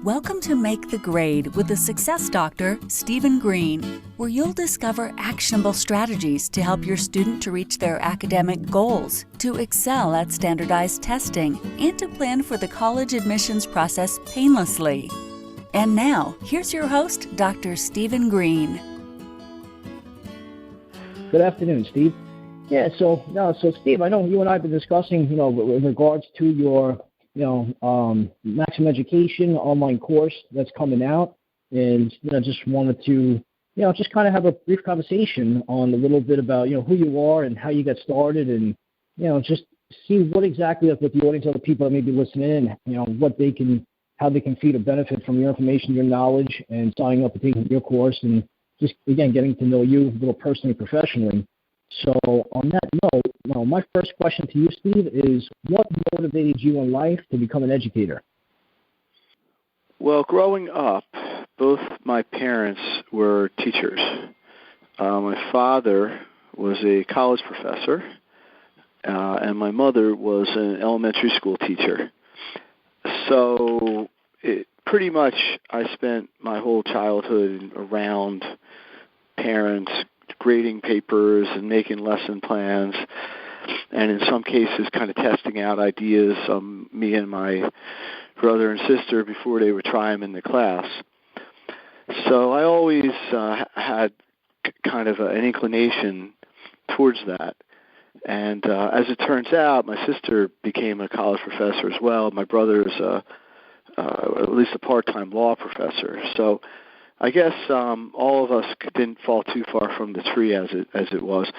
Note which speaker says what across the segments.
Speaker 1: Welcome to Make the Grade with the Success Doctor, Stephen Greene, where you'll discover actionable strategies to help your student to reach their academic goals, to excel at standardized testing, and to plan for the college admissions process painlessly. And now, here's your host, Dr. Stephen Greene.
Speaker 2: Good afternoon, Steve. Yeah, so Steve, I know you and I have been discussing, in regards to your Maximum Education online course that's coming out, and just wanted to just kind of have a brief conversation on a little bit about who you are and how you got started, and just see what exactly with the audience, other people that may be listening in, how they can feed or benefit from your information, your knowledge, and signing up and taking your course, and just again getting to know you a little personally, professionally. So on that note, my first question to you, Steve, is what motivated you in life to become an educator?
Speaker 3: Well, growing up, both my parents were teachers. My father was a college professor, and my mother was an elementary school teacher. So pretty much I spent my whole childhood around parents grading papers and making lesson plans, and in some cases kind of testing out ideas, me and my brother and sister, before they would try them in the class. So I always had kind of an inclination towards that. And as it turns out, my sister became a college professor as well. My brother is at least a part-time law professor. So I guess all of us didn't fall too far from the tree as it was.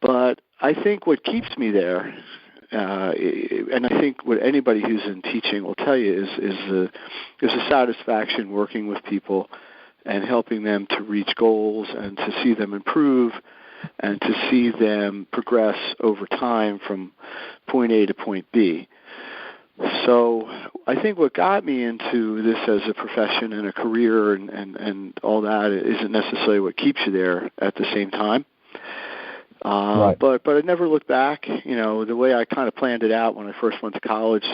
Speaker 3: But I think what keeps me there, and I think what anybody who's in teaching will tell you, is the satisfaction working with people and helping them to reach goals and to see them improve and to see them progress over time from point A to point B. So I think what got me into this as a profession and a career and all that isn't necessarily what keeps you there at the same time. Right. But I never looked back. The way I kind of planned it out when I first went to college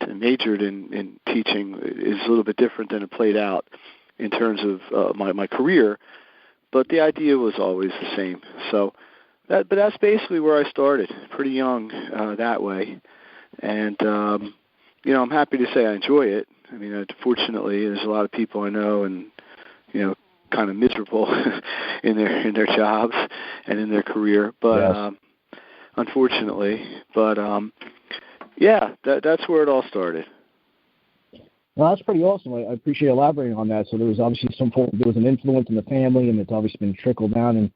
Speaker 3: and majored in teaching is a little bit different than it played out in terms of my career. But the idea was always the same. So that's basically where I started, pretty young that way. And, I'm happy to say I enjoy it. I mean, fortunately, there's a lot of people I know and, kind of miserable in their jobs and in their career. But, yes. Unfortunately, but, that's where it all started.
Speaker 2: Well, that's pretty awesome. I appreciate elaborating on that. So there was obviously there was an influence in the family, and it's obviously been trickled down and,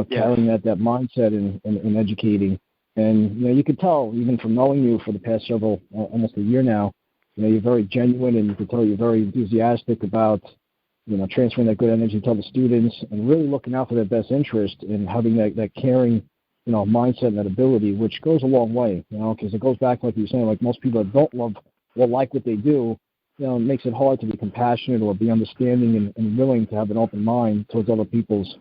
Speaker 2: carrying that mindset in educating. And, you could tell, even from knowing you for the past almost a year now, you're very genuine, and you can tell you're very enthusiastic about, transferring that good energy to the students and really looking out for their best interest and having that caring, mindset and that ability, which goes a long way, because it goes back, like you were saying, like most people that don't love or like what they do, it makes it hard to be compassionate or be understanding and willing to have an open mind towards other people's,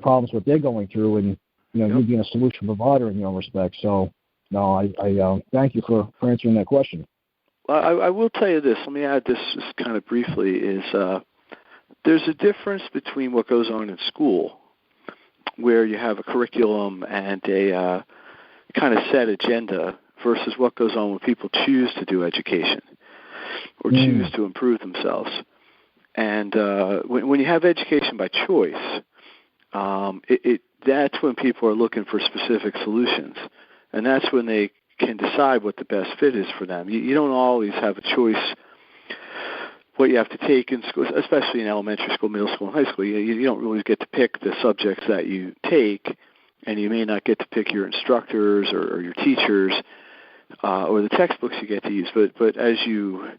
Speaker 2: problems, what they're going through, and, you being a solution provider in your respect. So, I thank you for answering that question.
Speaker 3: Well, I will tell you this. Let me add this just kind of briefly, is there's a difference between what goes on in school, where you have a curriculum and a kind of set agenda, versus what goes on when people choose to do education or choose to improve themselves. And when you have education by choice, that's when people are looking for specific solutions, and that's when they can decide what the best fit is for them. You don't always have a choice what you have to take in school, especially in elementary school, middle school, and high school. You don't really get to pick the subjects that you take, and you may not get to pick your instructors or your teachers or the textbooks you get to use. But as you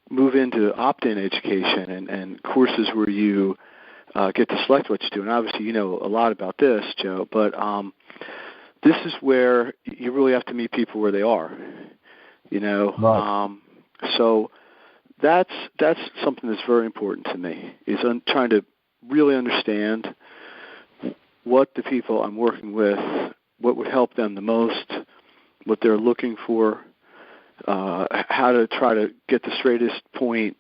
Speaker 3: move into opt-in education and courses where you get to select what you do. And obviously you know a lot about this, Joe, but this is where you really have to meet people where they are, Right. So that's something that's very important to me, is trying to really understand what the people I'm working with, what would help them the most, what they're looking for, how to try to get the straightest point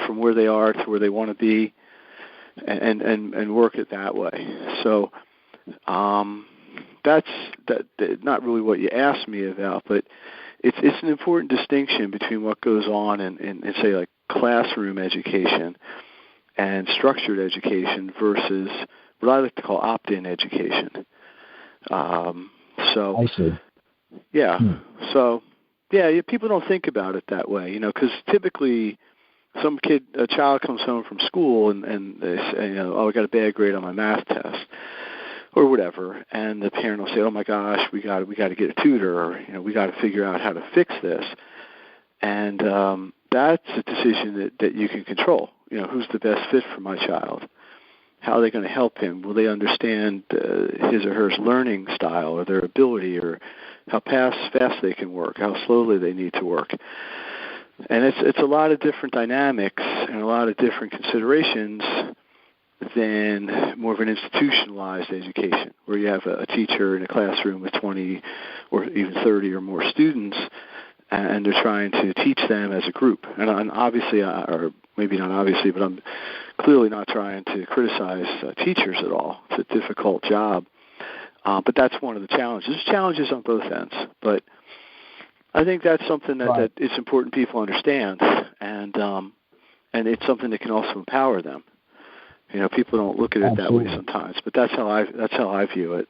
Speaker 3: from where they are to where they want to be, and work it that way. So that's not really what you asked me about, but it's an important distinction between what goes on in say like classroom education and structured education versus what I like to call opt-in education. So
Speaker 2: I see.
Speaker 3: Yeah. So people don't think about it that way, because typically a child comes home from school and they say, I got a bad grade on my math test or whatever, and the parent will say, oh my gosh, we got to get a tutor, or we got to figure out how to fix this, and that's a decision that you can control. Who's the best fit for my child? How are they going to help him? Will they understand his or her learning style or their ability, or how fast they can work, how slowly they need to work? And it's a lot of different dynamics and a lot of different considerations than more of an institutionalized education, where you have a teacher in a classroom with 20 or even 30 or more students, and they're trying to teach them as a group. And obviously, or maybe not obviously, but I'm clearly not trying to criticize teachers at all. It's a difficult job. But that's one of the challenges. There's challenges on both ends. But I think that's something that it's important people understand, and it's something that can also empower them. People don't look at it that way sometimes, but that's how I view it.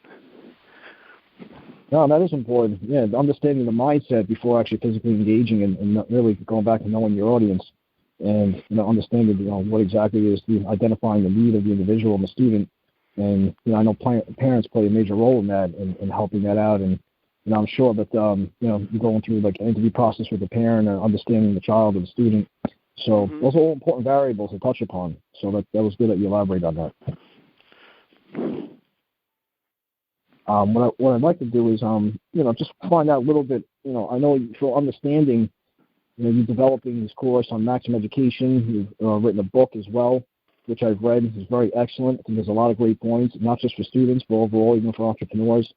Speaker 2: No, that is important. Yeah, understanding the mindset before actually physically engaging and really going back to knowing your audience, and understanding what exactly it is, identifying the need of the individual and the student. And I know parents play a major role in that and helping that out. And I'm sure that you're going through like an interview process with the parent and understanding the child and the student. So those are all important variables to touch upon. So that was good that you elaborate on that. What I'd like to do is just find out a little bit. I know for understanding, you're developing this course on maximum education. You've written a book as well, which I've read. Is very excellent. I think there's a lot of great points, not just for students, but overall, even for entrepreneurs.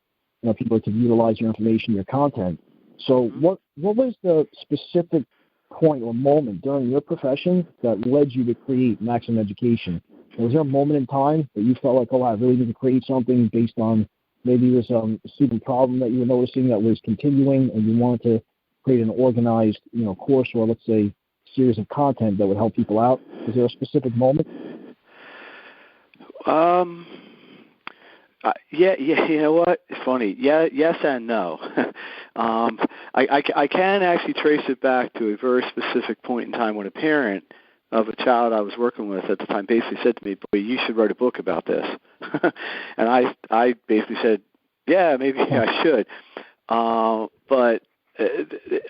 Speaker 2: People that can utilize your information, your content. So what was the specific point or moment during your profession that led you to create maximum education? Was there a moment in time that you felt like, I really need to create something based on maybe this student problem that you were noticing that was continuing, and you wanted to create an organized, course, or let's say series of content that would help people out? Is there a specific moment?
Speaker 3: Yeah. You know what? It's funny. Yeah, yes and no. I can actually trace it back to a very specific point in time when a parent of a child I was working with at the time basically said to me, "Boy, you should write a book about this." And I basically said, "Yeah, maybe I should." But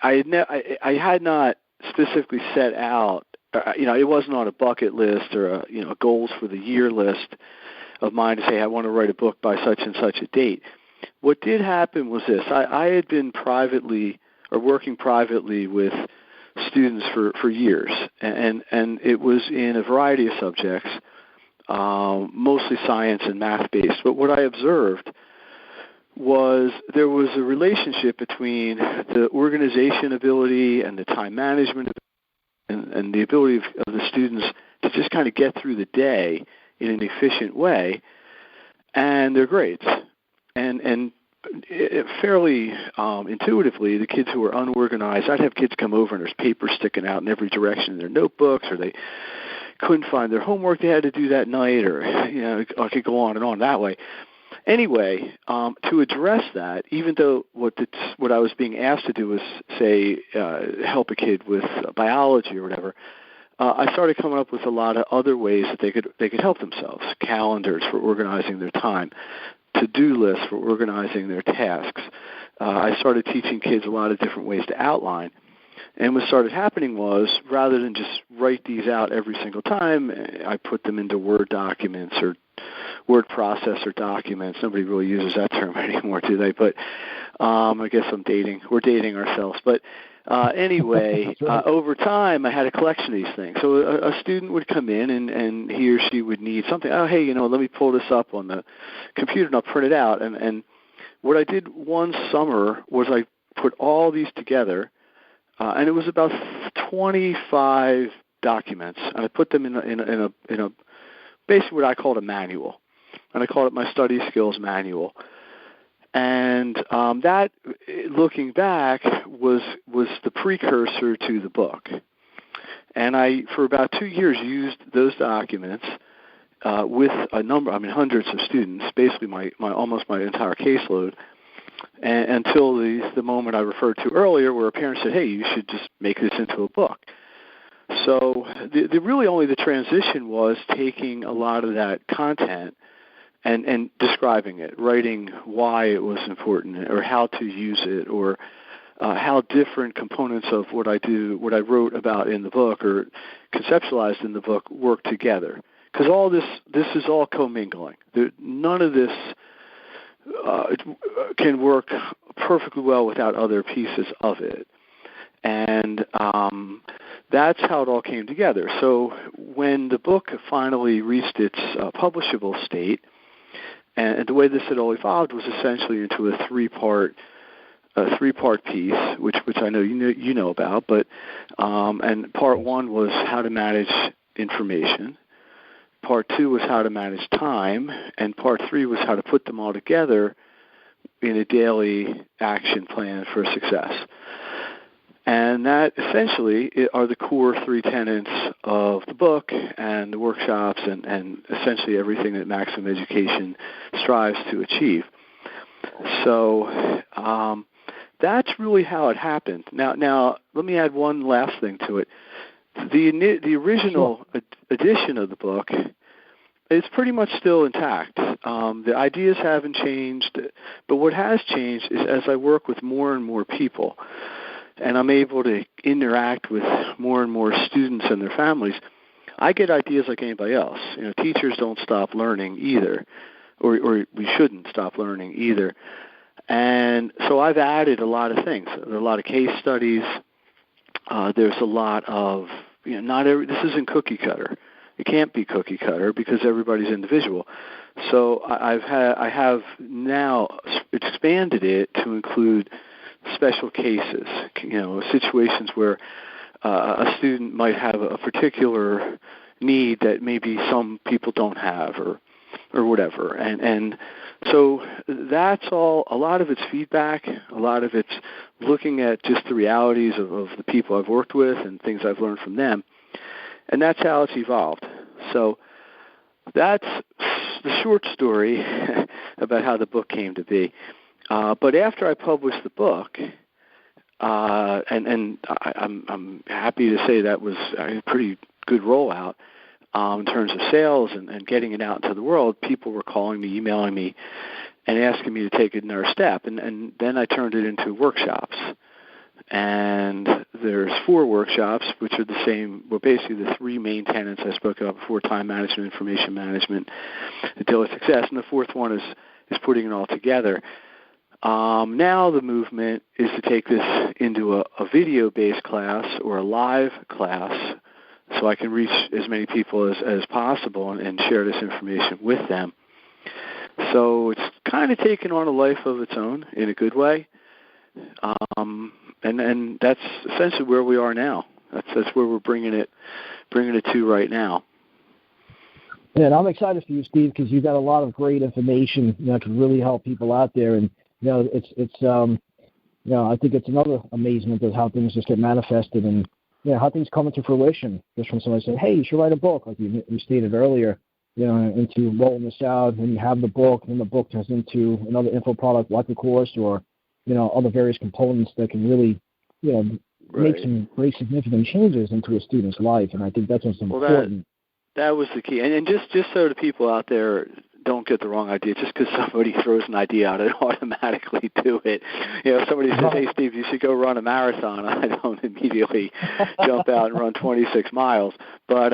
Speaker 3: I had not specifically set out. It wasn't on a bucket list or a goals for the year list of mine to say I want to write a book by such and such a date. What did happen was this: I had been working privately with students for years, and it was in a variety of subjects, mostly science and math based. But what I observed was there was a relationship between the organization ability and the time management and the ability of the students to just kind of get through the day in an efficient way, and their grades. And fairly intuitively, the kids who were unorganized, I'd have kids come over and there's paper sticking out in every direction in their notebooks, or they couldn't find their homework they had to do that night, or I could go on and on that way. Anyway, to address that, even though what I was being asked to do was, say, help a kid with biology or whatever, I started coming up with a lot of other ways that they could help themselves. Calendars for organizing their time, to-do lists for organizing their tasks. I started teaching kids a lot of different ways to outline. And what started happening was, rather than just write these out every single time, I put them into Word documents or word processor documents. Nobody really uses that term anymore, do they? But I guess we're dating ourselves. But anyway, over time, I had a collection of these things. So a student would come in, and he or she would need something. Oh, hey, let me pull this up on the computer, and I'll print it out. And what I did one summer was I put all these together, and it was about 25 documents, and I put them in a basically what I called a manual, and I called it my study skills manual. And that, looking back, was the precursor to the book. And I, for about 2 years, used those documents with a number, hundreds of students, basically my almost my entire caseload, and until the moment I referred to earlier, where a parent said, "Hey, you should just make this into a book." So really only the transition was taking a lot of that content and describing it, writing why it was important or how to use it, or how different components of what I wrote about in the book or conceptualized in the book work together. Because all this is all commingling. None of this can work perfectly well without other pieces of it. And that's how it all came together. So when the book finally reached its publishable state, and the way this had all evolved was essentially into a three-part piece, which I know you know about. But and part one was how to manage information. Part two was how to manage time, and part three was how to put them all together in a daily action plan for success. And that essentially are the core three tenets of the book and the workshops and essentially everything that Maximum Education strives to achieve. So that's really how it happened. Now let me add one last thing to it. The original edition of the book is pretty much still intact. The ideas haven't changed, but what has changed is as I work with more and more people, and I'm able to interact with more and more students and their families, I get ideas like anybody else. Teachers don't stop learning either, or we shouldn't stop learning either. And so I've added a lot of things. There are a lot of case studies. There's a lot of, this isn't cookie cutter. It can't be cookie cutter because everybody's individual. So I have now expanded it to include special cases, situations where a student might have a particular need that maybe some people don't have or whatever. And so that's all, a lot of it's feedback, a lot of it's looking at just the realities of the people I've worked with and things I've learned from them. And that's how it's evolved. So that's the short story about how the book came to be. But after I published the book, and I'm happy to say that was a pretty good rollout in terms of sales and getting it out into the world. People were calling me, emailing me, and asking me to take another step. And then I turned it into workshops. And there's 4 workshops, which are the same, basically the 3 main tenets I spoke about before: time management, information management, and daily success. And the 4th one is putting it all together. Now the movement is to take this into a video-based class or a live class so I can reach as many people as possible and share this information with them. So it's kind of taken on a life of its own in a good way. And that's essentially where we are now. That's where we're bringing it to right now.
Speaker 2: Yeah, and I'm excited for you, Steve, because you've got a lot of great information, to really help people out there. And it's I think it's another amazement of how things just get manifested and how things come into fruition. Just from somebody saying, "Hey, you should write a book," like you stated earlier, into rolling this out, and you have the book, and the book turns into another info product like a course or other various components that can really, make some very significant changes into a student's life. And I think that's what's important.
Speaker 3: That was the key. And just so the people out there don't get the wrong idea, just because somebody throws an idea out, I don't automatically do it. If somebody says, "Hey, Steve, you should go run a marathon," I don't immediately jump out and run 26 miles. But,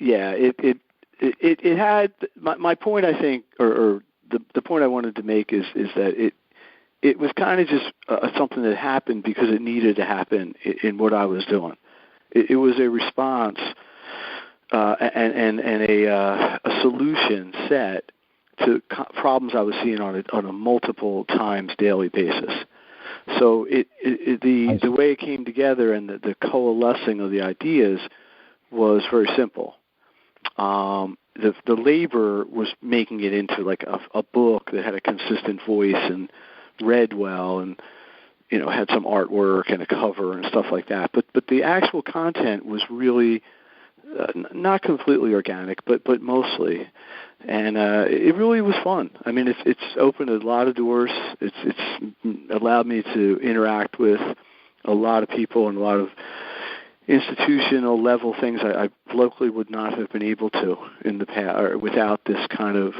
Speaker 3: it had my point, I think, or the point I wanted to make is that it was kind of just something that happened because it needed to happen in what I was doing. It was a response and a solution set to problems I was seeing on a multiple times daily basis. So the way it came together and the coalescing of the ideas was very simple. The labor was making it into like a book that had a consistent voice and read well and, had some artwork and a cover and stuff like that. But the actual content was really not completely organic, but mostly. And it really was fun. I mean, it's opened a lot of doors. It's allowed me to interact with a lot of people and a lot of institutional level things I locally would not have been able to in the past, or without this kind of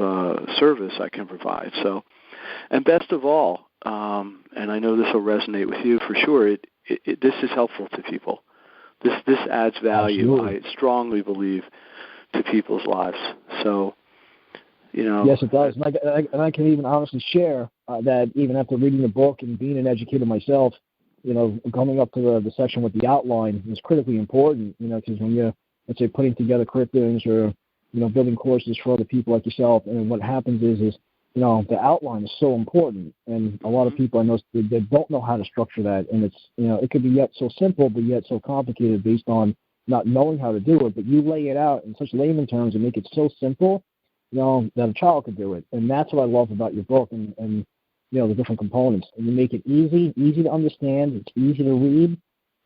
Speaker 3: service I can provide. So, and best of all, and I know this will resonate with you for sure, this is helpful to people. This adds value, absolutely. I strongly believe, to people's lives. So,
Speaker 2: Yes, it does. And I can even honestly share that even after reading the book and being an educator myself, coming up to the section with the outline is critically important, because when you're, let's say, putting together curriculums or, building courses for other people like yourself, and what happens is the outline is so important. And a lot of people I know, they don't know how to structure that. And it's, it could be yet so simple, but yet so complicated based on not knowing how to do it. But you lay it out in such layman terms and make it so simple, that a child could do it. And that's what I love about your book and the different components. And you make it easy to understand, it's easy to read,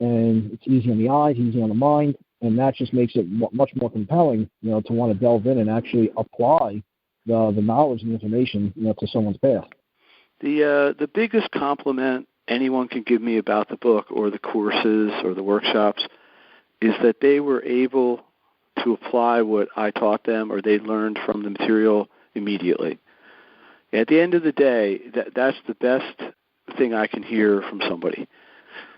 Speaker 2: and it's easy on the eyes, easy on the mind, and that just makes it much more compelling, to want to delve in and actually apply the knowledge and information, to someone's path.
Speaker 3: The biggest compliment anyone can give me about the book or the courses or the workshops is that they were able to apply what I taught them or they learned from the material immediately. At the end of the day, that's the best thing I can hear from somebody.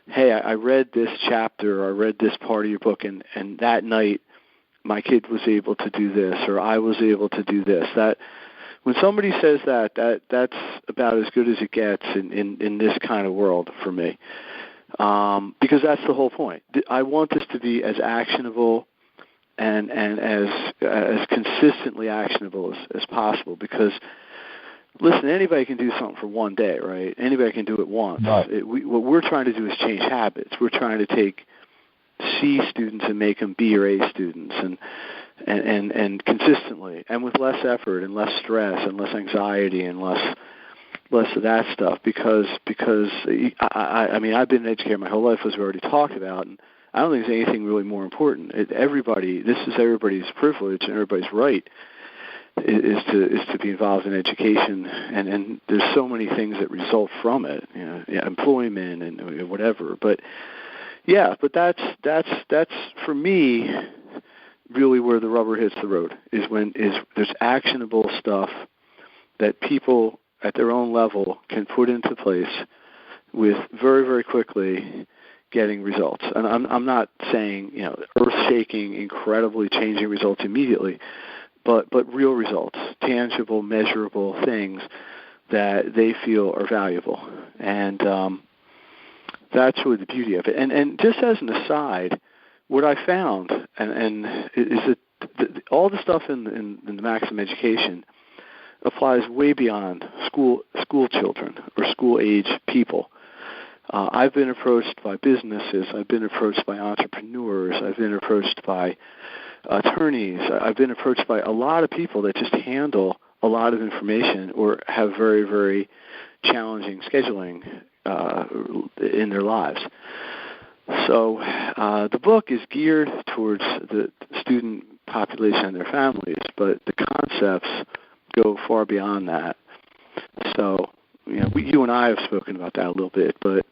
Speaker 3: Hey, I read this chapter or I read this part of your book, and that night my kid was able to do this or I was able to do this. That when somebody says that's about as good as it gets in this kind of world for me, because that's the whole point. I want this to be as actionable and as consistently actionable as possible, because listen, anybody can do something for one day, right? Anybody can do it once.
Speaker 2: Right.
Speaker 3: What we're trying to do is change habits. We're trying to take C students and make them B or A students, and consistently, and with less effort and less stress and less anxiety and less of that stuff. Because I mean, I've been an educator my whole life, as we already talked about, and I don't think there's anything really more important. This is everybody's privilege and everybody's right. Is to be involved in education, and there's so many things that result from it, employment and whatever. But that's for me really where the rubber hits the road, is when there's actionable stuff that people at their own level can put into place with very, very quickly getting results. And I'm not saying earth-shaking, incredibly changing results immediately. But real results, tangible, measurable things that they feel are valuable. And that's really the beauty of it. And just as an aside, what I found is that all the stuff in the Maximum Education applies way beyond school children or school-age people. I've been approached by businesses. I've been approached by entrepreneurs. I've been approached by attorneys. I've been approached by a lot of people that just handle a lot of information or have very, very challenging scheduling in their lives. So the book is geared towards the student population and their families, but the concepts go far beyond that. So, you and I have spoken about that a little bit, but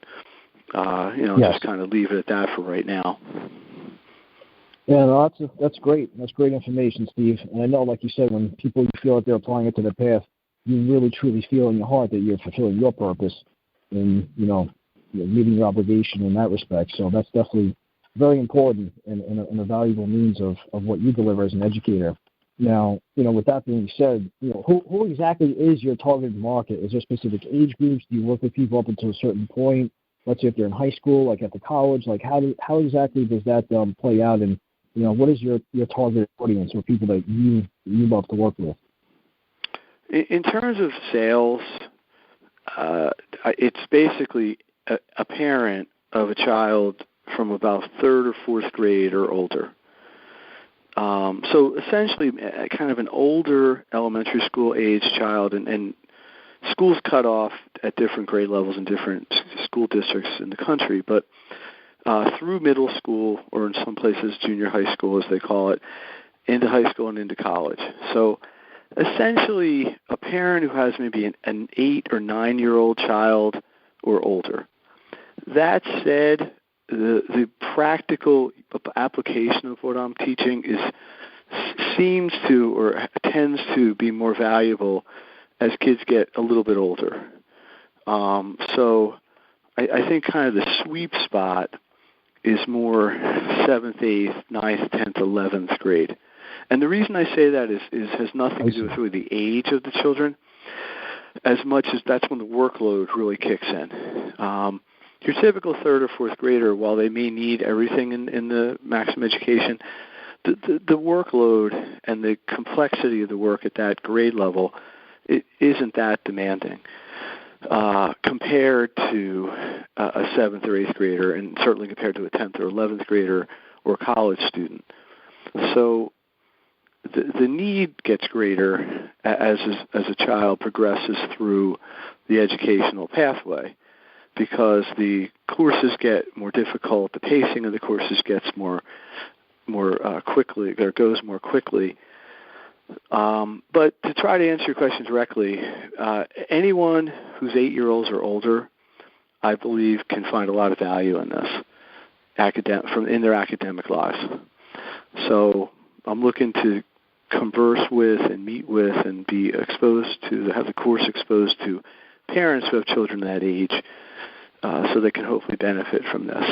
Speaker 3: yes. Just kind of leave it at that for right now.
Speaker 2: Yeah, no, that's great. That's great information, Steve. And I know, like you said, when people feel that they're applying it to their path, you really truly feel in your heart that you're fulfilling your purpose and, meeting your obligation in that respect. So that's definitely very important and a valuable means of what you deliver as an educator. Now, with that being said, who exactly is your targeted market? Is there specific age groups? Do you work with people up until a certain point? Let's say if they're in high school, like at the college, like how exactly does that play out? And what is your target audience or people that you love to work with?
Speaker 3: In terms of sales, it's basically a parent of a child from about third or fourth grade or older. So essentially, kind of an older elementary school age child, and schools cut off at different grade levels in different school districts in the country, but through middle school, or in some places junior high school as they call it, into high school and into college. So essentially, a parent who has maybe an 8 or 9-year-old child or older. That said, the practical application of what I'm teaching seems to or tends to be more valuable as kids get a little bit older. So I think kind of the sweet spot is more 7th, 8th, 9th, 10th, 11th grade. And the reason I say that is has nothing to do with really the age of the children, as much as that's when the workload really kicks in. Your typical 3rd or 4th grader, while they may need everything in the maximum education, the workload and the complexity of the work at that grade level isn't that demanding compared to a 7th or 8th grader, and certainly compared to a 10th or 11th grader or college student. So the need gets greater as a child progresses through the educational pathway, because the courses get more difficult, the pacing of the courses gets more quickly, or goes more quickly. But to try to answer your question directly, anyone who's 8-year-olds or older, I believe, can find a lot of value in this in their academic lives. So I'm looking to converse with and meet with and be exposed to, have the course exposed to parents who have children that age, so they can hopefully benefit from this.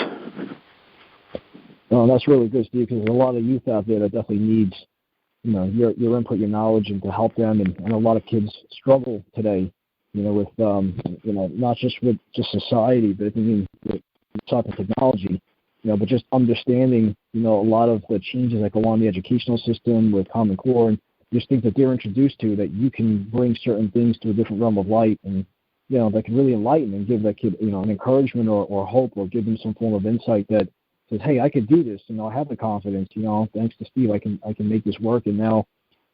Speaker 2: Well, that's really good, Steve, because there's a lot of youth out there that definitely needs, your input, your knowledge, and to help them. And a lot of kids struggle today, with, not just with just society, but with type of technology, but just understanding, a lot of the changes that go on in the educational system with Common Core, and just things that they're introduced to, that you can bring certain things to a different realm of light, and that can really enlighten and give that kid, an encouragement or hope, or give them some form of insight that says, hey, I could do this, I have the confidence, thanks to Steve, I can make this work. And now,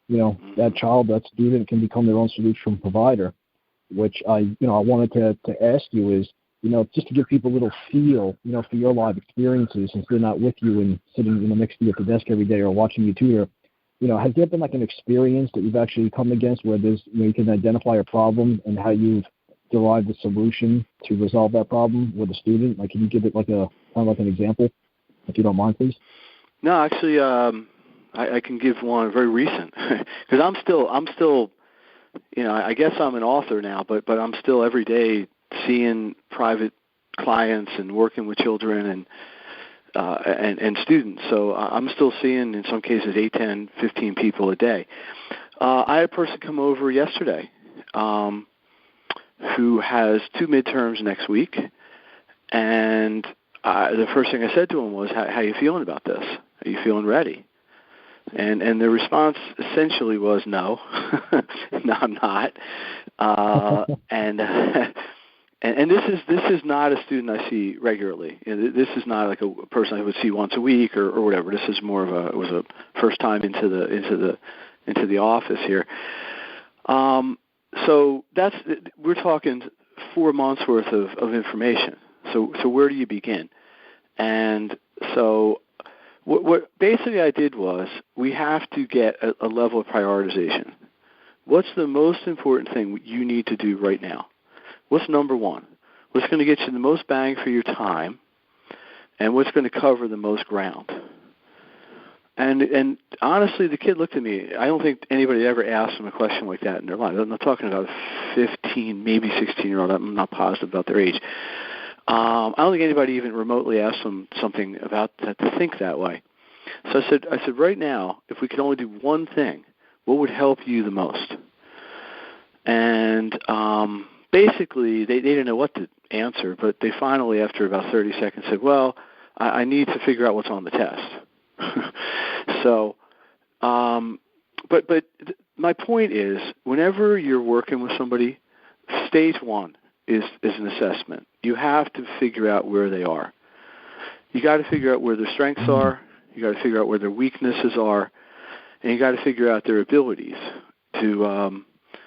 Speaker 2: that child, that student can become their own solution provider, which I wanted to ask you is, just to give people a little feel, for your live experiences, since they're not with you and sitting, next to you at the desk every day or watching you tutor. Has there been like an experience that you've actually come against where there's, you can identify a problem and how you've derived a solution to resolve that problem with a student? Like, can you give it like kind of like an example, if you don't mind, please?
Speaker 3: No, actually, I can give one very recent, because I'm still, I guess I'm an author now, but I'm still every day seeing private clients and working with children and students. So I'm still seeing, in some cases, 8, 10, 15 people a day. I had a person come over yesterday who has 2 midterms next week, and the first thing I said to him was, how are you feeling about this? Are you feeling ready? And the response essentially was, no, no, I'm not. And this is not a student I see regularly. This is not like a person I would see once a week or whatever. This is more of it was a first time into the office here. So we're talking 4 months worth of information. So where do you begin? And so what basically I did was, we have to get a level of prioritization. What's the most important thing you need to do right now? What's number one? What's going to get you the most bang for your time, and what's going to cover the most ground? And honestly, the kid looked at me. I don't think anybody ever asked him a question like that in their life. I'm not talking about 15, maybe 16-year-old. I'm not positive about their age. I don't think anybody even remotely asked them something about that to think that way. So I said, right now, if we could only do one thing, what would help you the most? And basically, they didn't know what to answer, but they finally, after about 30 seconds, said, well, I need to figure out what's on the test. So, but my point is, whenever you're working with somebody, stage one is an assessment. You have to figure out where they are. You got to figure out where their strengths are. You You got to figure out where their weaknesses are, and you got to figure out their abilities to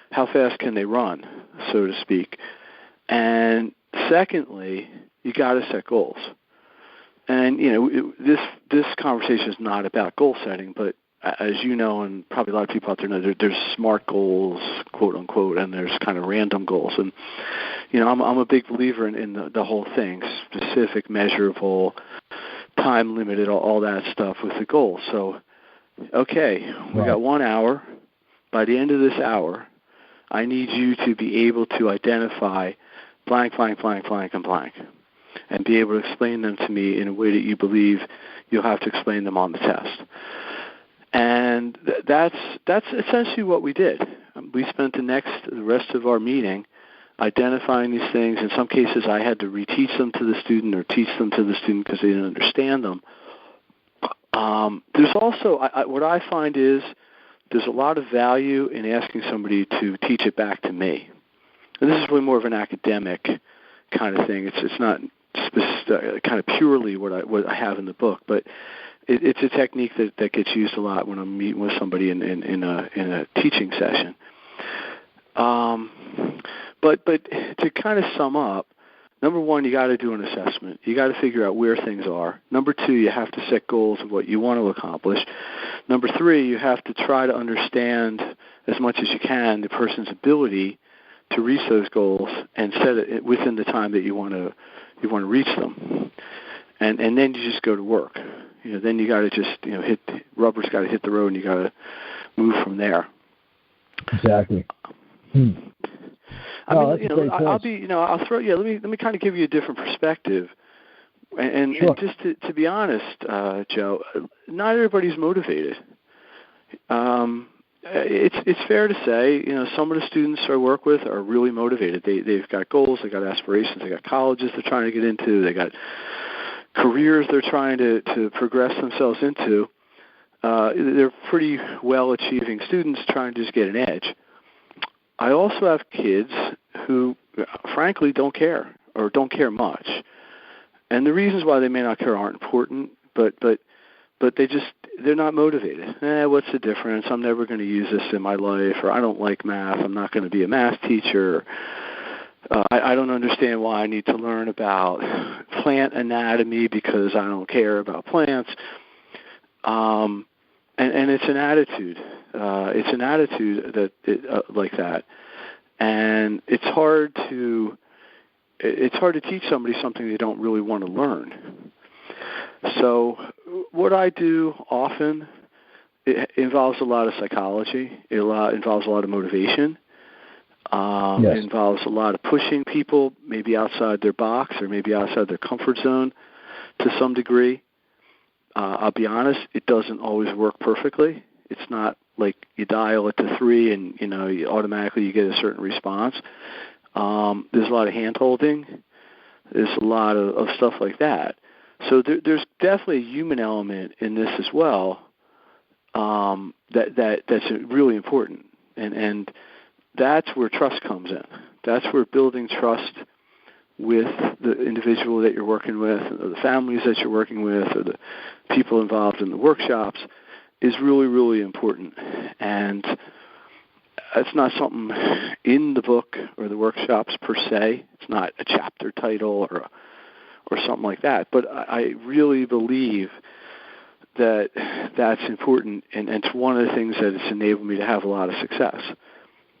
Speaker 3: how fast can they run, so to speak. And secondly, you got to set goals. And this conversation is not about goal setting, but as you know, and probably a lot of people out there know, there's SMART goals, quote unquote, and there's kind of random goals. And I'm a big believer in the whole thing: specific, measurable, time limited, all that stuff with the goal. So, okay, we got 1 hour. By the end of this hour, I need you to be able to identify blank, blank, blank, blank, and blank, and be able to explain them to me in a way that you believe you'll have to explain them on the test. And that's essentially what we did. We spent the rest of our meeting identifying these things. In some cases, I had to reteach them to the student or teach them to the student because they didn't understand them. There's also, what I find is there's a lot of value in asking somebody to teach it back to me. And this is really more of an academic kind of thing. It's not kind of purely what I have in the book, but it's a technique that gets used a lot when I'm meeting with somebody in a teaching session. But to kind of sum up, number one, you got to do an assessment. You got to figure out where things are. Number two, you have to set goals of what you want to accomplish. Number three, you have to try to understand as much as you can the person's ability to reach those goals and set it within the time that you want to reach them. And then you just go to work. Then you got to just rubber's got to hit the road, and you got to move from there.
Speaker 2: Exactly.
Speaker 3: I'll throw. Let me kind of give you a different perspective, and
Speaker 2: sure.
Speaker 3: And just to be honest, Joe, not everybody's motivated. It's fair to say, some of the students I work with are really motivated. They've got goals, they got aspirations, they got colleges they're trying to get into, they got careers they're trying to progress themselves into. They're pretty well-achieving students trying to just get an edge. I also have kids who, frankly, don't care or don't care much. And the reasons why they may not care aren't important, but they're not motivated. What's the difference? I'm never going to use this in my life, or I don't like math. I'm not going to be a math teacher. I don't understand why I need to learn about plant anatomy because I don't care about plants. And it's an attitude. It's an attitude that like that, and it's hard to teach somebody something they don't really want to learn. So what I do often, it involves a lot of psychology. It involves a lot of motivation.
Speaker 2: Yes.
Speaker 3: It involves a lot of pushing people maybe outside their box or maybe outside their comfort zone to some degree. I'll be honest, it doesn't always work perfectly. It's not like you dial it to 3 and you automatically get a certain response. There's a lot of hand-holding. There's a lot of stuff like that. So there's definitely a human element in this as well that's really important. And that's where trust comes in. That's where building trust with the individual that you're working with, or the families that you're working with, or the people involved in the workshops is really, really important. And it's not something in the book or the workshops per se. It's not a chapter title or something like that. But I really believe that that's important, and it's one of the things that it's enabled me to have a lot of success,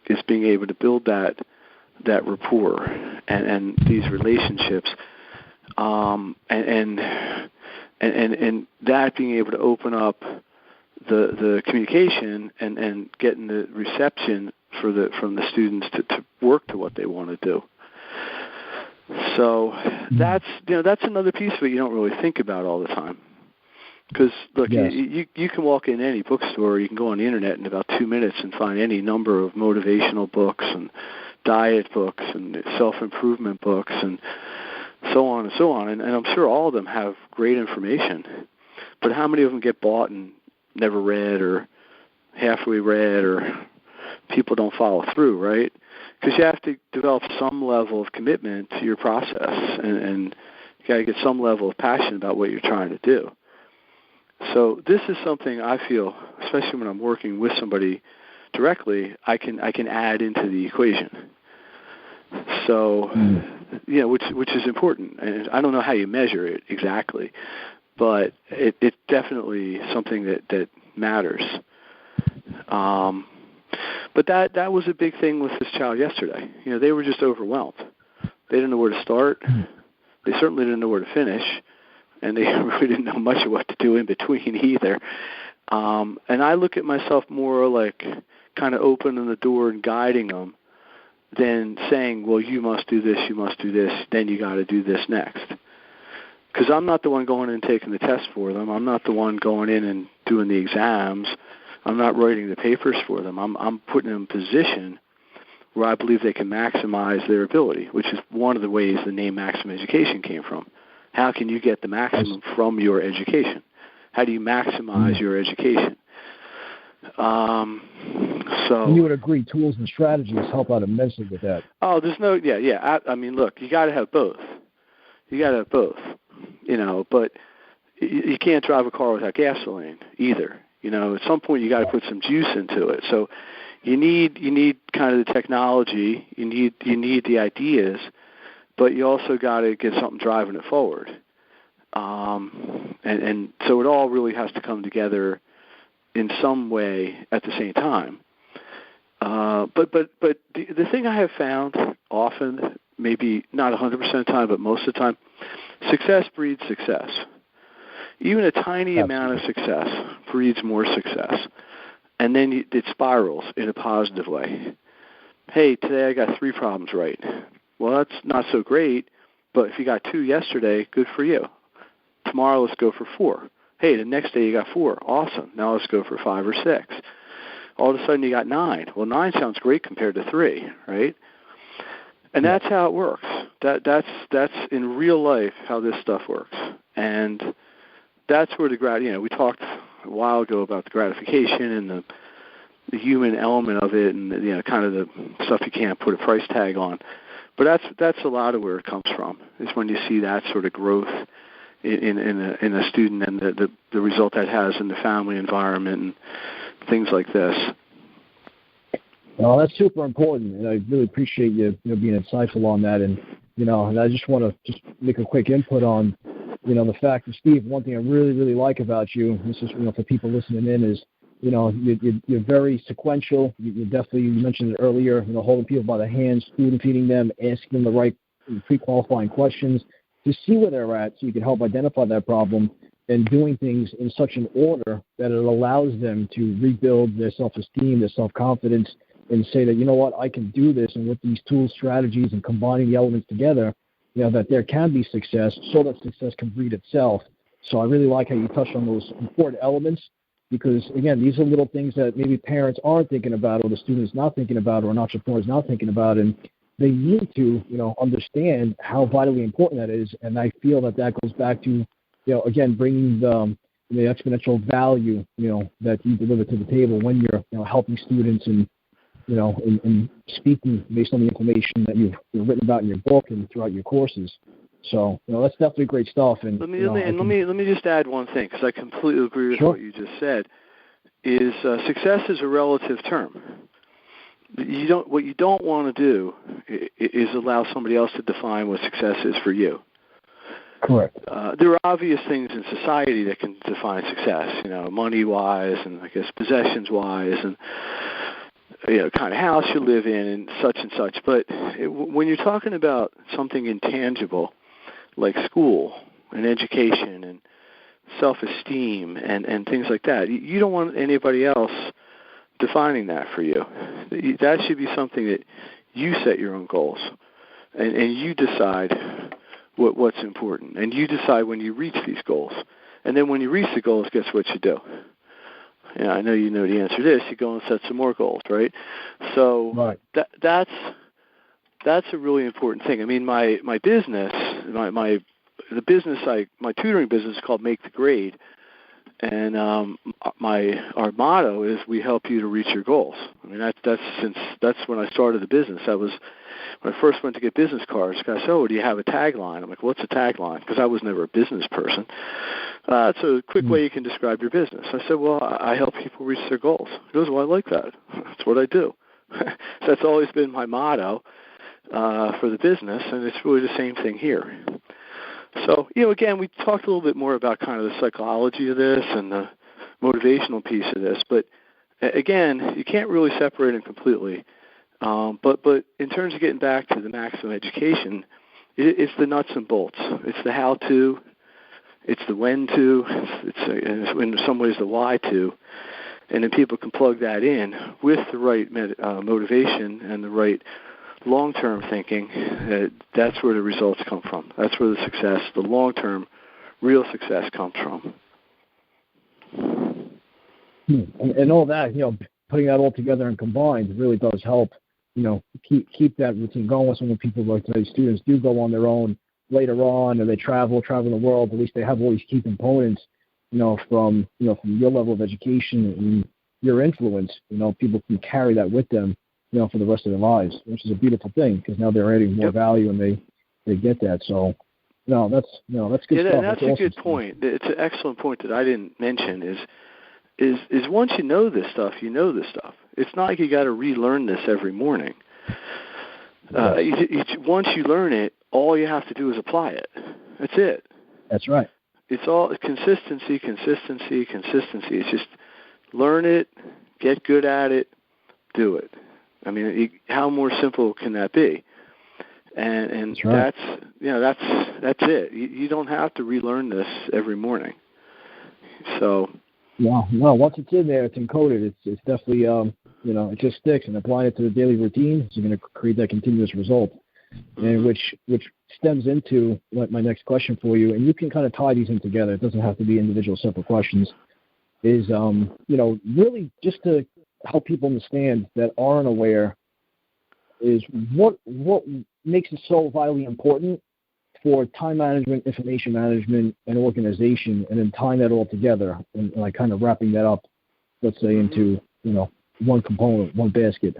Speaker 3: is being able to build that rapport and these relationships, and that being able to open up the communication and getting the reception from the students to work to what they want to do. So that's another piece of it you don't really think about all the time. Because, look,
Speaker 2: yes.
Speaker 3: you can walk in any bookstore, you can go on the internet in about 2 minutes and find any number of motivational books and diet books and self-improvement books and so on and so on. And I'm sure all of them have great information. But how many of them get bought and never read or halfway read, or people don't follow through, right? Because you have to develop some level of commitment to your process, and you got to get some level of passion about what you're trying to do. So this is something I feel, especially when I'm working with somebody directly, I can add into the equation. So, which is important. And I don't know how you measure it exactly, but it's definitely something that matters. But that was a big thing with this child yesterday. They were just overwhelmed. They didn't know where to start. They certainly didn't know where to finish, and they really didn't know much of what to do in between either. And I look at myself more like kind of opening the door and guiding them than saying, well, you must do this, then you got to do this next. Because I'm not the one going in and taking the test for them. I'm not the one going in and doing the exams. I'm not writing the papers for them. I'm putting them in a position where I believe they can maximize their ability, which is one of the ways the name Maximum Education came from. How can you get the maximum from your education? How do you maximize your education?
Speaker 2: And you would agree tools and strategies help out immensely with that.
Speaker 3: Oh, there's no, yeah. I mean, look, you got to have both. But you can't drive a car without gasoline either. At some point you got to put some juice into it. So you need kind of the technology, you need the ideas, but you also got to get something driving it forward. And so it all really has to come together in some way at the same time. But the thing I have found often, maybe not 100% of the time, but most of the time, success breeds success. Even a tiny amount of success breeds more success. And then it spirals in a positive way. Hey, today I got 3 problems right. Well, that's not so great, but if you got 2 yesterday, good for you. Tomorrow, let's go for 4. Hey, the next day you got 4. Awesome. Now let's go for 5 or 6. All of a sudden you got 9. Well, 9 sounds great compared to 3, right? And that's how it works. That's in real life how this stuff works. And that's where we talked a while ago about the gratification and the human element of it, and kind of the stuff you can't put a price tag on. But that's a lot of where it comes from. Is when you see that sort of growth in a student and the result that has in the family environment and things like this.
Speaker 2: Well, that's super important, and I really appreciate you being insightful on that. And and I just want to make a quick input on the fact that, Steve, one thing I really, really like about you, this is for people listening in, is you're very sequential. You definitely, you mentioned it earlier, holding people by the hand, spoon feeding them, asking them the right pre-qualifying questions to see where they're at, so you can help identify that problem, and doing things in such an order that it allows them to rebuild their self-esteem, their self-confidence, and say that, what, I can do this, and with these tools, strategies, and combining the elements together, that there can be success, so that success can breed itself. So I really like how you touched on those important elements, because, again, these are little things that maybe parents aren't thinking about, or the student's not thinking about, or an entrepreneur is not thinking about, and they need to, understand how vitally important that is. And I feel that goes back to, again, bringing the exponential value, that you deliver to the table when you're, helping students and, and speaking based on the information that you've written about in your book and throughout your courses. So, that's definitely great stuff. And
Speaker 3: let me just add one thing, because I completely agree with what you just said. Is success is a relative term. What you don't want to do is allow somebody else to define what success is for you.
Speaker 2: Correct.
Speaker 3: There are obvious things in society that can define success, money-wise and I guess possessions-wise, and kind of house you live in and such. But when you're talking about something intangible like school and education and self-esteem and things like that, you don't want anybody else defining that for you. That should be something that you set your own goals, and you decide what's important, and you decide when you reach these goals. And then when you reach the goals, guess what you do? I know you know the answer to this. You go and set some more goals, right? So
Speaker 2: right.
Speaker 3: That's a really important thing. I mean, my business, my tutoring business is called Make the Grade. And our motto is we help you to reach your goals. I mean, that's when I started the business. That was when I first went to get business cards, the guy said, "Oh, do you have a tagline?" I'm like, "What's a tagline?" Because I was never a business person. It's a quick way you can describe your business. I said, "Well, I help people reach their goals." He goes, "Well, I like that. That's what I do." So that's always been my motto for the business, and it's really the same thing here. So, again, we talked a little bit more about kind of the psychology of this and the motivational piece of this, but again, you can't really separate them completely. But in terms of getting back to the maximum education, it's the nuts and bolts. It's the how-to, it's the when-to, it's in some ways the why-to, and then people can plug that in with the right motivation and the right long-term thinking. That's where the results come from. That's where the success, the long-term, real success comes from.
Speaker 2: And all that, putting that all together and combined really does help, keep that routine going. So when people like today's students do go on their own later on, or they travel the world, at least they have all these key components, from your level of education and your influence, people can carry that with them, for the rest of their lives, which is a beautiful thing because now they're adding more value and they get that. So, that's good stuff.
Speaker 3: And that's a good point. It's an excellent point that I didn't mention is once you know this stuff, you know this stuff. It's not like you got to relearn this every morning. Once you learn it, all you have to do is apply it. That's it.
Speaker 2: That's right.
Speaker 3: It's all consistency. It's just learn it, get good at it, do it. I mean, how more simple can that be? And
Speaker 2: that's right.
Speaker 3: that's it. You don't have to relearn this every morning. So.
Speaker 2: Yeah, well, once it's in there, it's encoded. It's definitely, it just sticks. And applying it to the daily routine is going to create that continuous result, and which stems into my next question for you. And you can kind of tie these in together. It doesn't have to be individual separate questions. Is really just to help people understand that aren't aware is what makes it so vitally important for time management, information management, and organization, and then tying that all together and like kind of wrapping that up, let's say, into one component, one basket.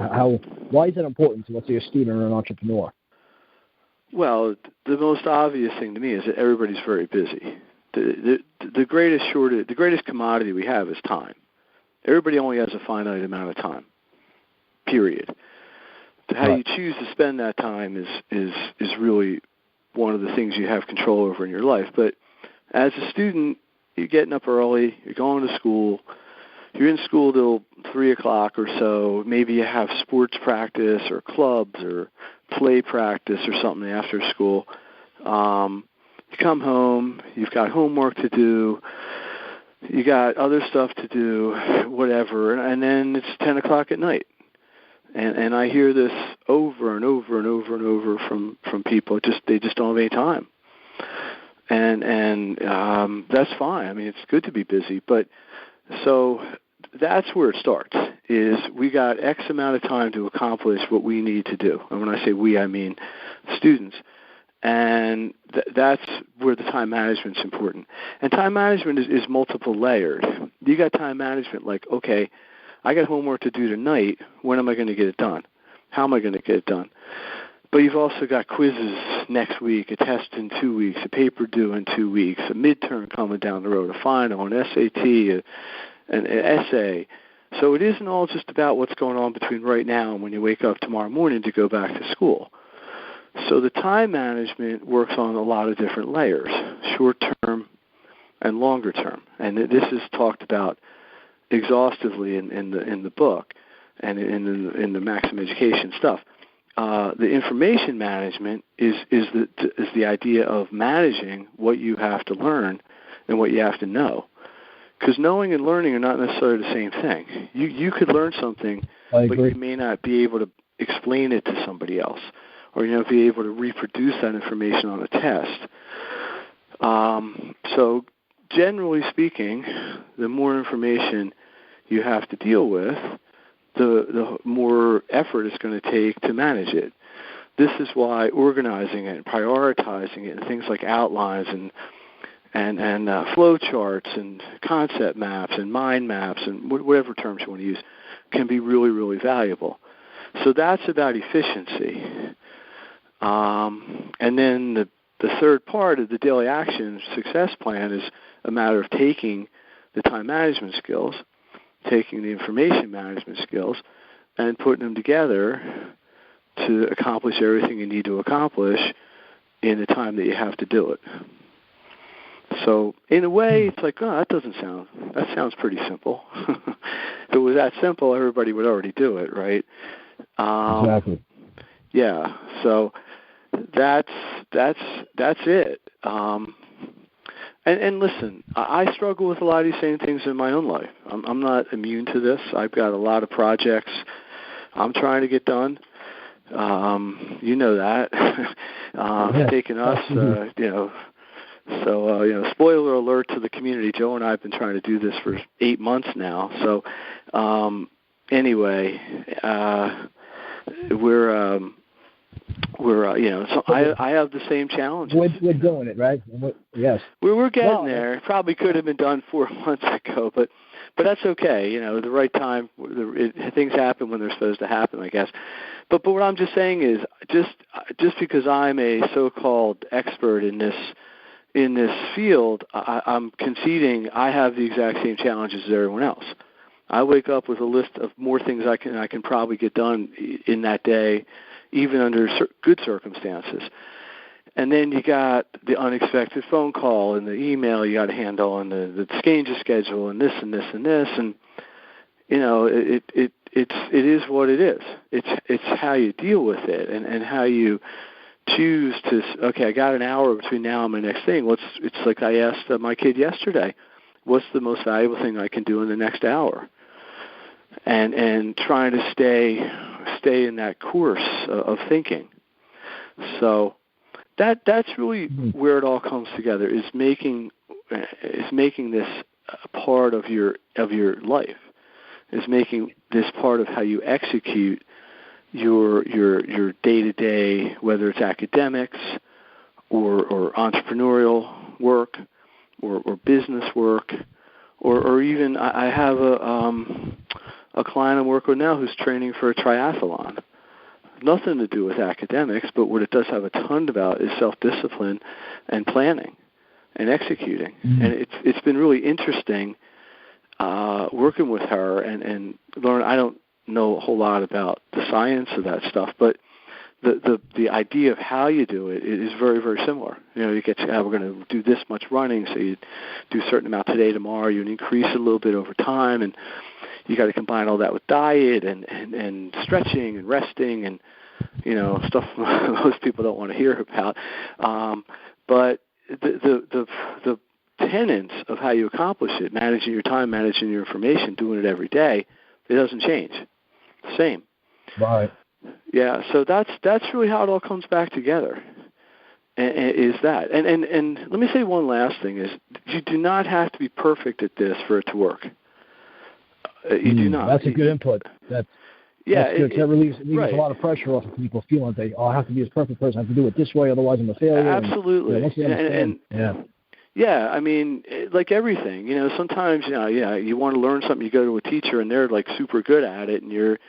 Speaker 2: Why is that important to, let's say, a student or an entrepreneur?
Speaker 3: Well, the most obvious thing to me is that everybody's very busy. The greatest commodity we have is time. Everybody only has a finite amount of time. Period. How you choose to spend that time is really one of the things you have control over in your life. But as a student, you're getting up early, you're going to school, you're in school till 3 o'clock or so. Maybe you have sports practice or clubs or play practice or something after school. You come home, you've got homework to do, you got other stuff to do, whatever, and then it's 10 o'clock at night. And I hear this over and over and over and over from people. They just don't have any time, and that's fine. I mean, it's good to be busy, but so that's where it starts. Is we got X amount of time to accomplish what we need to do, and when I say we, I mean students. And that's where the time management's important. And time management is multiple layered. You got time management like, okay, I got homework to do tonight. When am I going to get it done? How am I going to get it done? But you've also got quizzes next week, a test in 2 weeks, a paper due in 2 weeks, a midterm coming down the road, a final, an SAT, an essay. So it isn't all just about what's going on between right now and when you wake up tomorrow morning to go back to school. So the time management works on a lot of different layers, short-term and longer-term. And this is talked about exhaustively in the book and in the Maximum Education stuff. The information management is the idea of managing what you have to learn and what you have to know. Because knowing and learning are not necessarily the same thing. You could learn something, but you may not be able to explain it to somebody else, or be able to reproduce that information on a test. So generally speaking, the more information you have to deal with, the more effort it's going to take to manage it. This is why organizing it and prioritizing it and things like outlines and flow charts and concept maps and mind maps and whatever terms you want to use can be really, really valuable. So that's about efficiency. And then the third part of the daily action success plan is a matter of taking the time management skills, taking the information management skills, and putting them together to accomplish everything you need to accomplish in the time that you have to do it. So in a way, it's like, that sounds pretty simple. If it was that simple, everybody would already do it, right?
Speaker 2: Exactly.
Speaker 3: Yeah. So that's it. And listen, I struggle with a lot of these same things in my own life. I'm not immune to this. I've got a lot of projects I'm trying to get done. You know that. It's taken us, So, spoiler alert to the community. Joe and I have been trying to do this for 8 months now. So, anyway, so I have the same challenges.
Speaker 2: We're doing it, right? Yes.
Speaker 3: We're getting there. Probably could have been done 4 months ago, but that's okay. The right time. Things happen when they're supposed to happen, I guess. But what I'm just saying is, just because I'm a so-called expert in this field, I'm conceding I have the exact same challenges as everyone else. I wake up with a list of more things I can probably get done in that day, even under good circumstances. And then you got the unexpected phone call and the email you got to handle, and the exchange schedule, and this and this and this, and it is what it is. It's how you deal with it and how you choose to. Okay, I got an hour between now and my next thing. It's like I asked my kid yesterday, what's the most valuable thing I can do in the next hour? And trying to stay in that course of thinking. So that's really where it all comes together, is making this a part of your life, is making this part of how you execute your day-to-day, whether it's academics or entrepreneurial work or business work, or even I have a client I'm working with now who's training for a triathlon. Nothing to do with academics, but what it does have a ton about is self-discipline and planning and executing. And it's been really interesting working with her and learn. I don't know a whole lot about the science of that stuff, but the idea of how you do it is very, very similar. You get to, we're going to do this much running, so you do a certain amount today, tomorrow, you increase it a little bit over time, and you got to combine all that with diet and stretching and resting and stuff most people don't want to hear about. But the tenets of how you accomplish it, managing your time, managing your information, doing it every day, it doesn't change. Same.
Speaker 2: Right.
Speaker 3: Yeah. So that's really how it all comes back together. Is that and let me say one last thing: is you do not have to be perfect at this for it to work. You do not.
Speaker 2: That's a good input. That relieves a lot of pressure off of people feeling that I have to be this perfect person. I have to do it this way, otherwise I'm a failure.
Speaker 3: Absolutely.
Speaker 2: Yeah.
Speaker 3: I mean, like everything, sometimes, you want to learn something, you go to a teacher and they're like super good at it, and you're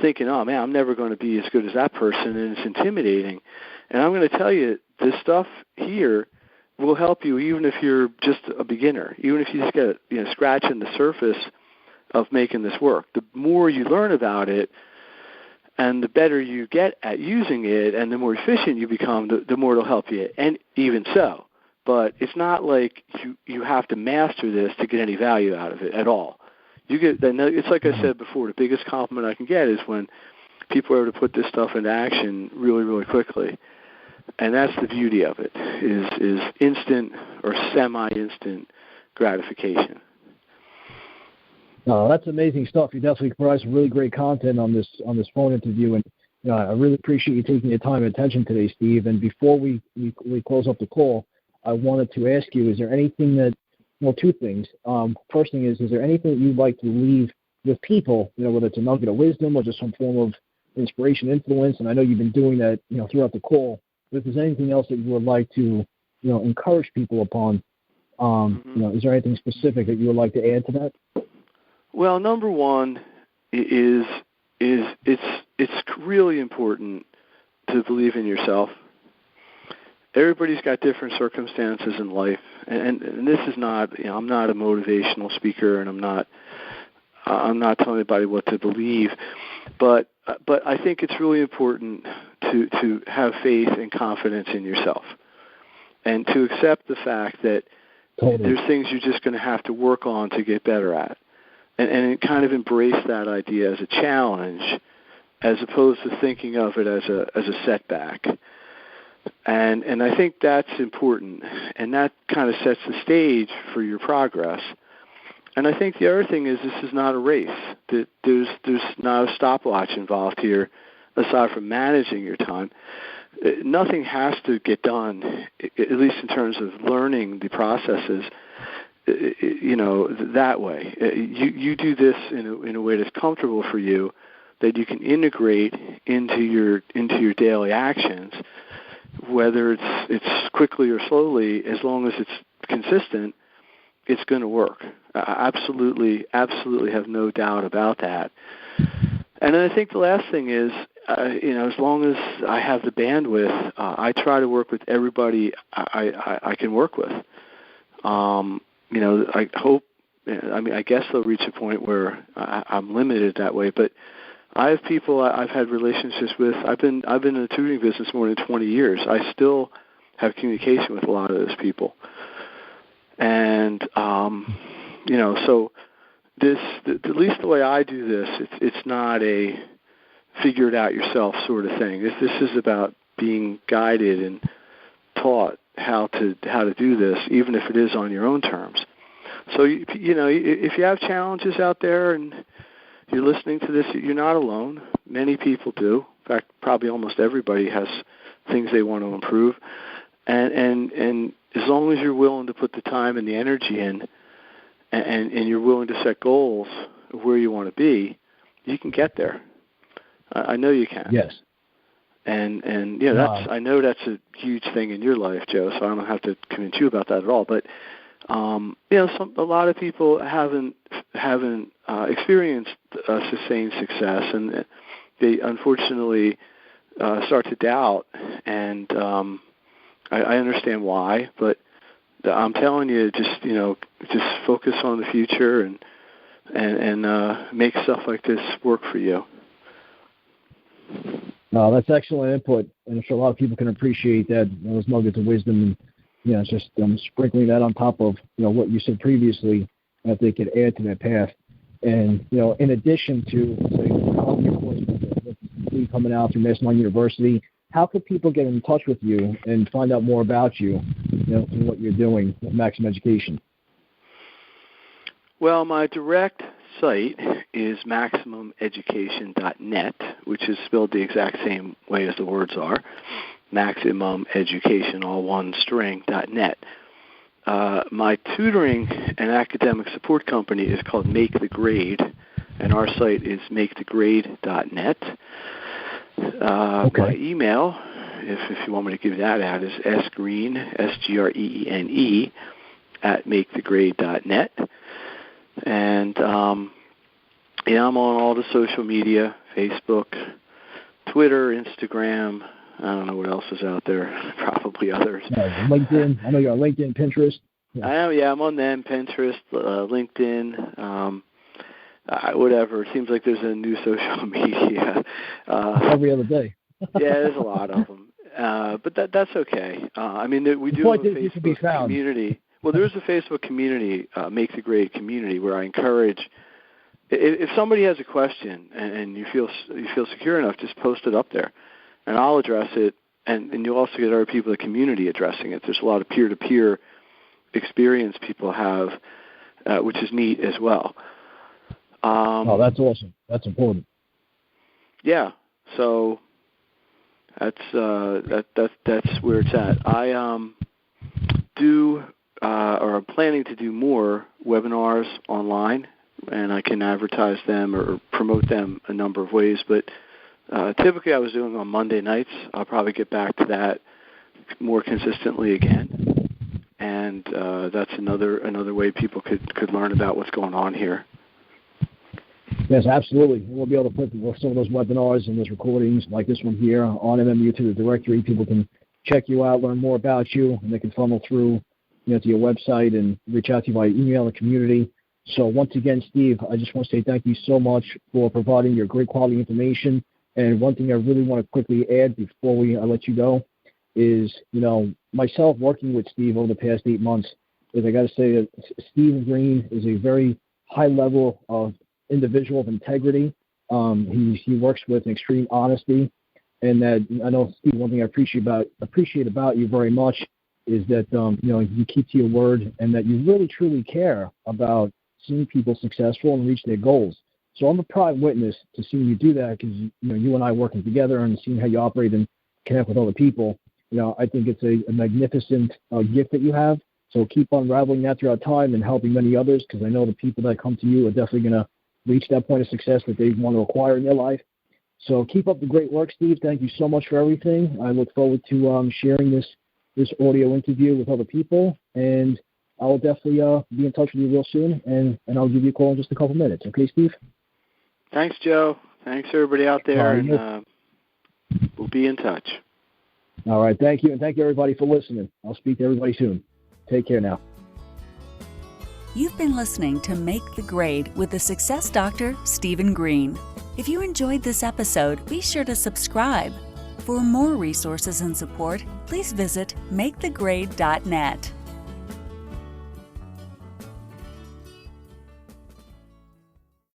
Speaker 3: thinking, oh man, I'm never going to be as good as that person, and it's intimidating. And I'm going to tell you, this stuff here will help you even if you're just a beginner, even if you just get scratching the surface of making this work. The more you learn about it and the better you get at using it and the more efficient you become, the more it'll help you. And even so, but it's not like you have to master this to get any value out of it at all. It's like I said before, the biggest compliment I can get is when people are able to put this stuff into action really, really quickly. And that's the beauty of it, is instant or semi-instant gratification.
Speaker 2: That's amazing stuff. You definitely provide some really great content on this phone interview, and I really appreciate you taking your time and attention today, Steve. And before we close up the call, I wanted to ask you: is there anything two things. First thing is there anything that you'd like to leave with people? Whether it's a nugget of wisdom or just some form of inspiration, influence. And I know you've been doing that, throughout the call. But if there's anything else that you would like to, encourage people upon, is there anything specific that you would like to add to that?
Speaker 3: Well, number one is it's really important to believe in yourself. Everybody's got different circumstances in life, and this is not, I'm not a motivational speaker, and I'm not telling anybody what to believe, but I think it's really important to have faith and confidence in yourself, and to accept the fact that there's things you're just going to have to work on to get better at, and kind of embrace that idea as a challenge, as opposed to thinking of it as a setback. And I think that's important, and that kind of sets the stage for your progress. And I think the other thing is this is not a race. That there's not a stopwatch involved here, aside from managing your time. Nothing has to get done, at least in terms of learning the processes, that way. You do this in a way that's comfortable for you, that you can integrate into your daily actions, whether it's quickly or slowly. As long as it's consistent, it's going to work. I absolutely have no doubt about that. And then I think the last thing is, as long as I have the bandwidth, I try to work with everybody I can work with. I hope. I guess they'll reach a point where I'm limited that way, but I have people I've had relationships with. I've been in the tutoring business more than 20 years. I still have communication with a lot of those people, and so this, at least the way I do this, it's not a figure it out yourself sort of thing. This is about being guided and taught how to do this, even if it is on your own terms. So if you have challenges out there and you're listening to this, you're not alone. Many people do. In fact, probably almost everybody has things they want to improve. And as long as you're willing to put the time and the energy in, and you're willing to set goals of where you want to be, you can get there. I know you can.
Speaker 2: Yes.
Speaker 3: And I know that's a huge thing in your life, Joe. So I don't have to convince you about that at all. But a lot of people haven't experienced sustained success, and they unfortunately start to doubt. And I understand why, but I'm telling you, just focus on the future and make stuff like this work for you.
Speaker 2: No, that's excellent input, and I'm sure a lot of people can appreciate that, those nuggets of wisdom. And it's just sprinkling that on top of what you said previously, that they could add to that path. And in addition to coming out through Mastermind University, how could people get in touch with you and find out more about you, and what you're doing with Maximum Education?
Speaker 3: Well, my direct site is MaximumEducation.net, which is spelled the exact same way as the words are. MaximumEducation, all one string, .net. My tutoring and academic support company is called Make the Grade, and our site is makethegrade.net. My email, if you want me to give that out, is sgreene, SGREENE, @makethegrade.net. And I'm on all the social media, Facebook, Twitter, Instagram. I don't know what else is out there. Probably others.
Speaker 2: LinkedIn. I know you're on LinkedIn, Pinterest.
Speaker 3: Yeah. I'm on them, Pinterest, LinkedIn, whatever. It seems like there's a new social media.
Speaker 2: Every other day.
Speaker 3: Yeah, there's a lot of them. But that's okay. We do have a Facebook community. Well, there's a Facebook community, Make the Grade community, where I encourage, if somebody has a question and you feel secure enough, just post it up there, and I'll address it, and you'll also get other people in the community addressing it. There's a lot of peer-to-peer experience people have, which is neat as well.
Speaker 2: That's awesome. That's important.
Speaker 3: Yeah. So that's where it's at. I I'm planning to do more webinars online, and I can advertise them or promote them a number of ways. But typically I was doing on Monday nights. I'll probably get back to that more consistently again. And that's another way people could learn about what's going on here.
Speaker 2: Yes, absolutely. We'll be able to put some of those webinars and those recordings like this one here on MMU to the directory. People can check you out, learn more about you, and they can funnel through to your website and reach out to you via email and community. So once again, Steve, I just want to say thank you so much for providing your great quality information. And one thing I really want to quickly add before I let you go is, myself working with Steve over the past 8 months, is I got to say that Steve Greene is a very high level of individual of integrity. He works with an extreme honesty, and that I know, Steve, one thing I appreciate about you very much is that you keep to your word, and that you really truly care about seeing people successful and reach their goals. So I'm a proud witness to seeing you do that, because you and I working together and seeing how you operate and connect with other people. I think it's a magnificent gift that you have. So keep on unraveling that throughout time and helping many others, because I know the people that come to you are definitely going to reach that point of success that they want to acquire in their life. So keep up the great work, Steve. Thank you so much for everything. I look forward to sharing this audio interview with other people, and I'll definitely be in touch with you real soon, and I'll give you a call in just a couple minutes. Okay, Steve?
Speaker 3: Thanks, Joe. Thanks, everybody out there, and we'll be in touch.
Speaker 2: All right, thank you, and thank you, everybody, for listening. I'll speak to everybody soon. Take care now.
Speaker 1: You've been listening to Make the Grade with the Success Doctor, Stephen Greene. If you enjoyed this episode, be sure to subscribe. For more resources and support, please visit makethegrade.net.